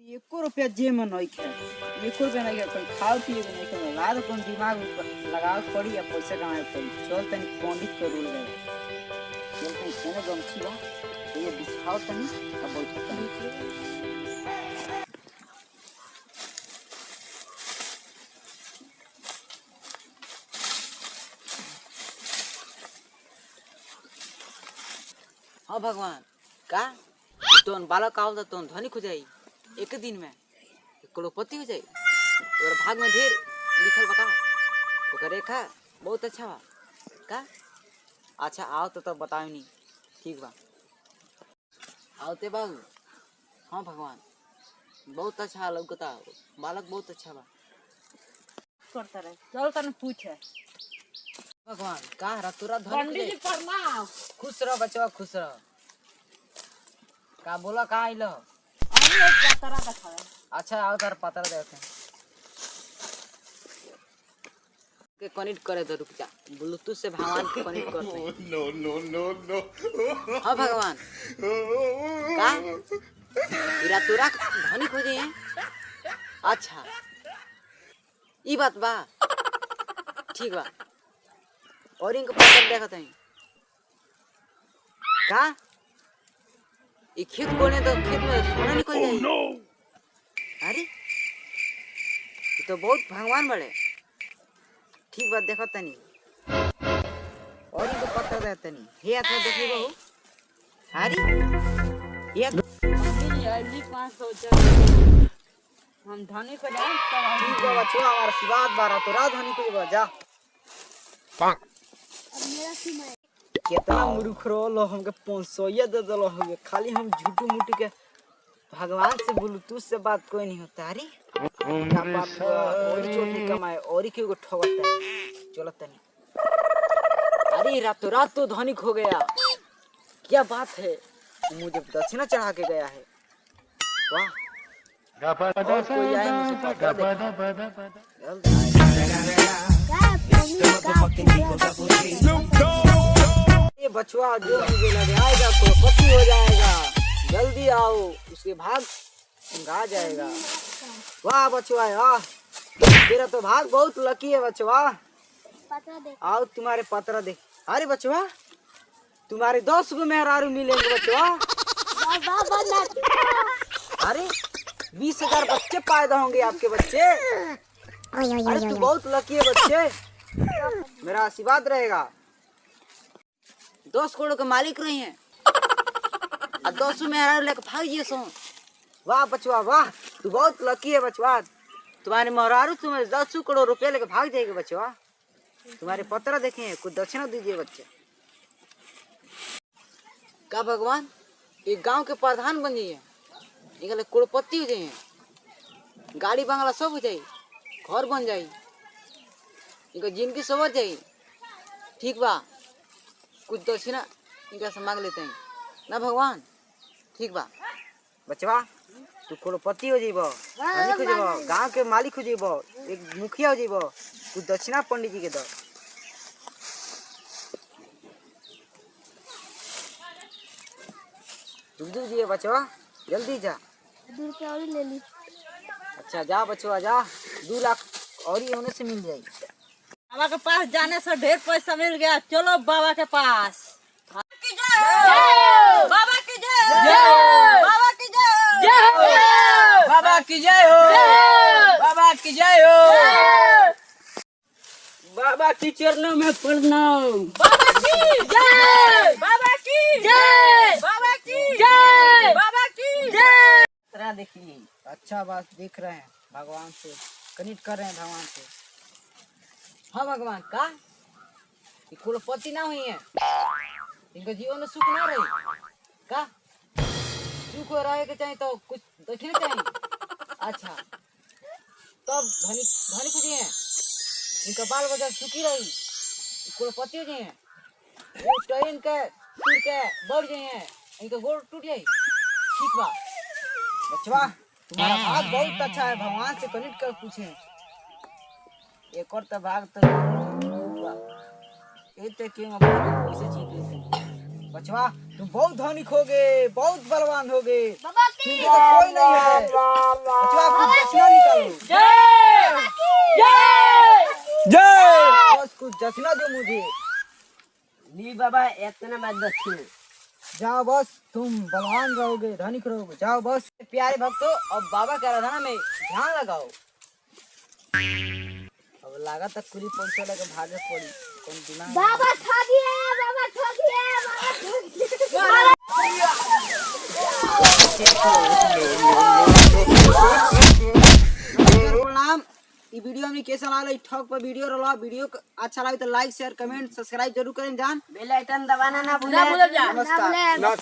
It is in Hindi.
एको रुपया जे में नहीं खे, एको रुपया नहीं खे, कोई खाओ पिए के नहीं खे, रात को दिमाग लगाओ पड़ी या पैसा कमाए पड़ी। चल तनी पंडित के रूल गए, चल तनी केने गमछी बा, ये बिछाओ तनी अब बैठो तनी। हाँ भगवान का तो बालक आओ तो धनिक हो जाई एक दिन में, करोड़पति हो जाई। और भाग में ढेर लिखल बता ओकर रेखा बहुत अच्छा बा का। अच्छा आओ तो तब बताओ नहीं, ठीक बा आओते बाबू। हाँ भगवान बहुत अच्छा लौकता, बालक बहुत अच्छा बा करता रहे। चल तने पूछे भगवान का रातोरा पंडित जी प्रणाम। खुश रह बचवा, खुश रह। का बोला का आइलो? अरे एक पतरा दिखावे। अच्छा आओ तार पतरा देते हैं के कनेक्ट करे तो रुक जा, ब्लूटूथ से भगवान के कनेक्ट करते हैं। No no no no. हाँ भगवान का तेरा तोरा धनी खोजे हैं। अच्छा ई बात बा, ठीक बा। और इनको पकड़ देखा था का ये खेत कोने तो खेत में सोना निकल जाए। अरे ये तो बहुत भगवान बड़े, ठीक बात देखो तनी। और इनको पता रहता नहीं हे आता देखिए बहु। अरे ये पंडित जी 500 हम धनी को जाए तब ठीक है बच्चों, हमारा आशीर्वाद बारा तो रात धनी को जा। कितना मूर्ख लो, हमके 500 दे दलो हो गए। खाली हम झूठू मूठू के भगवान से ब्लूटूथ से बात कोई नहीं होता। अरे क्या बात हुआ, और चोटी कमाए और क्यों को ठगता है। चलो तनी अरे रातों रात तो धनिक हो गया, क्या बात है। मुझे दक्षिणा चढ़ा के गया है, वाह। और कोई आए मुझे पता ये बछुआ जो मुझे लग आएगा तो पति हो जाएगा। जल्दी आओ, उसके भाग आ जाएगा। वाह बछुआ वाह, तेरा तो भाग बहुत लकी है बछुआ। आओ तुम्हारे पत्र देख। अरे बछुआ तुम्हारे 10 गो मेहरारू मिलेंगे बछुआ। अरे 20,000 बच्चे पैदा होंगे आपके बच्चे। अरे तू बहुत लकी है बच्चे, मेरा आशीर्वाद रहेगा। 10 करोड़ के मालिक रही हैं और 10 मेहरारू लेकर भाग जिए सो। वाह बचवा वाह, तू बहुत लकी है बचवा। तुम्हारे मेहरारू तुम्हें 10 करोड़ रुपए लेकर भाग जाएगी बचवा। तुम्हारे पत्र देखे, कुछ दक्षिणा दीजिए बच्चे। का भगवान एक गांव के प्रधान बन जाइए, एक करोड़पति हो जाइए, गाड़ी बंगला सब हो जाए, घर बन जाए, इनका जिंदगी सवर जाए। ठीक बा, कुछ दक्षिणा इनका से मांग लेते हैं ना भगवान। ठीक बा बचवा, तू करोड़पति हो जाइबो, धनिक हो जाइबो, गांव के मालिक हो जाइबो, एक मुखिया हो जाइबो। कुछ दक्षिणा पंडित जी के दो। दूध दिए बचवा, जल्दी जा। 2 रुपया और ले ली। अच्छा जा बचवा जा, 2 लाख और ही होने से मिल जाएगी। बाबा के पास जाने से ढेर पैसा मिल गया। चलो बाबा के पास। बाबा की जय, बाबा की जय, बाबा की जय, बाबा की जय हो, बाबा की जय हो, बाबा की चरणों में प्रणाम। बाबा की जय, बाबा की जय, बाबा की जय, बाबा की जय। तरह देखिए अच्छा बात देख रहे हैं, भगवान से कनेक्ट कर रहे हैं भगवान से। हाँ भगवान का ये करोड़पति ना हुई है, इनका जीवन में सुख ना रही का। सुख रहे के चाहिए तो कुछ देखने चाहिए। अच्छा तब धनिक धनिक हो जाए, इनका बाल बच्चा सुखी रही, करोड़पति हो जाए। ट्रेन के टूट के बढ़ जाए, इनका गोड़ टूट जाए। ठीक बा बचवा, तुम्हारा भाग बहुत अच्छा है, भगवान से कनेक्ट कर पूछे। एक और तो भाग तो ये क्यों ऐसे चीज बचवा, तुम बहुत धनिक हो गए, बहुत बलवान हो गए। बाबा की कोई नहीं है। दक्षिणा दो मुझे। ली बाबा इतना बात दक्षिण। जाओ बस, तुम बलवान रहोगे, धनिक रहोगे। जाओ बस। प्यारे भक्तों, अब बाबा के आराधना में ध्यान लगाओ। अब लगा तक पूरी पैसा लेके भागे पड़ी। कौन दिमाग बाबा ठगिए, बाबा ठगिए, बाबा ठगिए। प्रणाम। ई वीडियो हमनी कैसा लागल? ठग पर वीडियो रहा। वीडियो अच्छा लगे तो लाइक शेयर कमेंट सब्सक्राइब जरूर करें जान। बेल आइकन दबाना ना भूलें। नमस्कार।